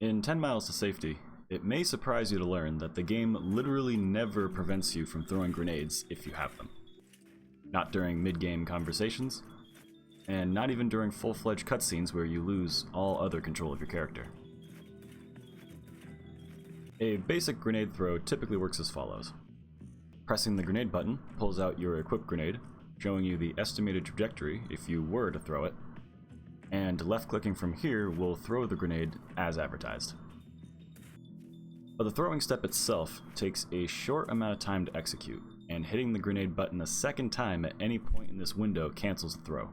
In 10 Miles to Safety, it may surprise you to learn that the game literally never prevents you from throwing grenades if you have them. Not during mid-game conversations, and not even during full-fledged cutscenes where you lose all other control of your character. A basic grenade throw typically works as follows. Pressing the grenade button pulls out your equipped grenade, showing you the estimated trajectory if you were to throw it, and left-clicking from here will throw the grenade as advertised. But the throwing step itself takes a short amount of time to execute, and hitting the grenade button a second time at any point in this window cancels the throw.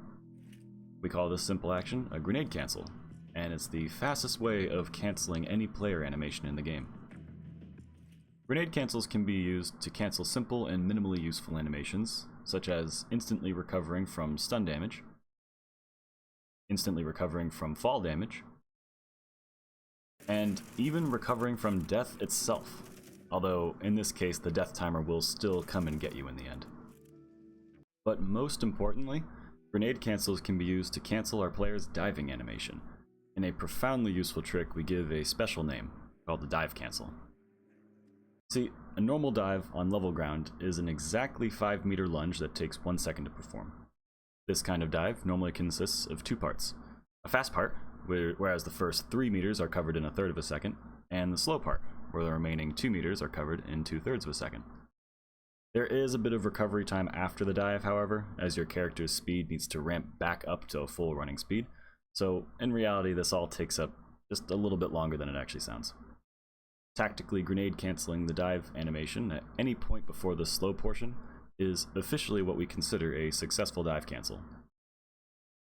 We call this simple action a grenade cancel, and it's the fastest way of canceling any player animation in the game. Grenade cancels can be used to cancel simple and minimally useful animations, such as instantly recovering from stun damage, instantly recovering from fall damage, and even recovering from death itself, although in this case the death timer will still come and get you in the end. But most importantly, grenade cancels can be used to cancel our player's diving animation. In a profoundly useful trick, we give a special name called the dive cancel. See, a normal dive on level ground is an exactly 5-meter lunge that takes 1 second to perform. This kind of dive normally consists of 2 parts. A fast part, whereas the first 3 meters are covered in 1/3 of a second, and the slow part, where the remaining 2 meters are covered in 2/3 of a second. There is a bit of recovery time after the dive, however, as your character's speed needs to ramp back up to a full running speed, so in reality this all takes up just a little bit longer than it actually sounds. Tactically grenade canceling the dive animation at any point before the slow portion is officially what we consider a successful dive cancel.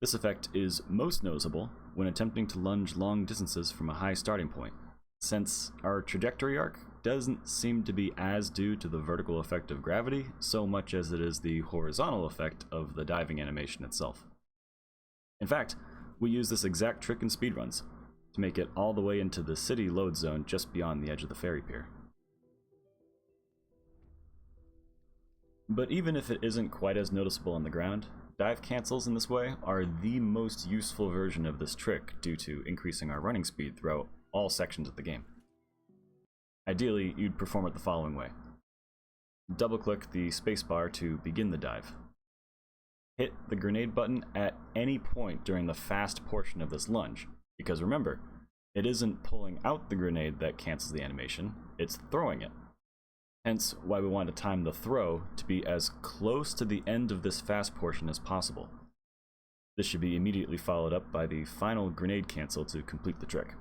This effect is most noticeable when attempting to lunge long distances from a high starting point, since our trajectory arc doesn't seem to be as due to the vertical effect of gravity so much as it is the horizontal effect of the diving animation itself. In fact, we use this exact trick in speedruns to make it all the way into the city load zone just beyond the edge of the ferry pier. But even if it isn't quite as noticeable on the ground, dive cancels in this way are the most useful version of this trick due to increasing our running speed throughout all sections of the game. Ideally, you'd perform it the following way. Double-click the spacebar to begin the dive. Hit the grenade button at any point during the fast portion of this lunge, because remember, it isn't pulling out the grenade that cancels the animation, it's throwing it. Hence why we want to time the throw to be as close to the end of this fast portion as possible. This should be immediately followed up by the final grenade cancel to complete the trick.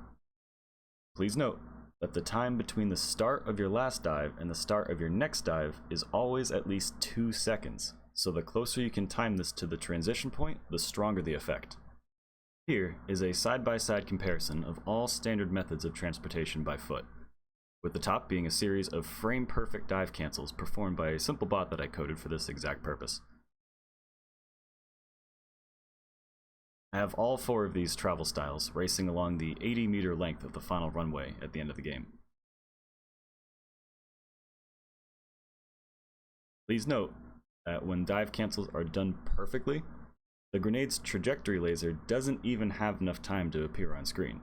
Please note that the time between the start of your last dive and the start of your next dive is always at least 2 seconds, so the closer you can time this to the transition point, the stronger the effect. Here is a side-by-side comparison of all standard methods of transportation by foot, with the top being a series of frame-perfect dive cancels performed by a simple bot that I coded for this exact purpose. I have all 4 of these travel styles racing along the 80-meter length of the final runway at the end of the game. Please note that when dive cancels are done perfectly, the grenade's trajectory laser doesn't even have enough time to appear on screen.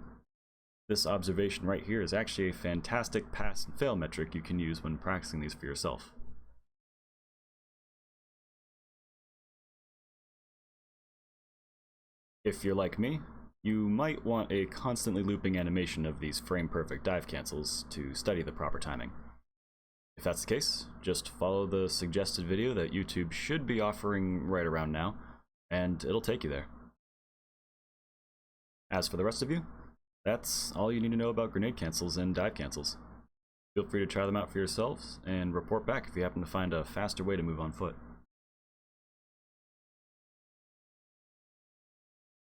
This observation right here is actually a fantastic pass and fail metric you can use when practicing these for yourself. If you're like me, you might want a constantly looping animation of these frame-perfect dive cancels to study the proper timing. If that's the case, just follow the suggested video that YouTube should be offering right around now, and it'll take you there. As for the rest of you, that's all you need to know about grenade cancels and dive cancels. Feel free to try them out for yourselves, and report back if you happen to find a faster way to move on foot.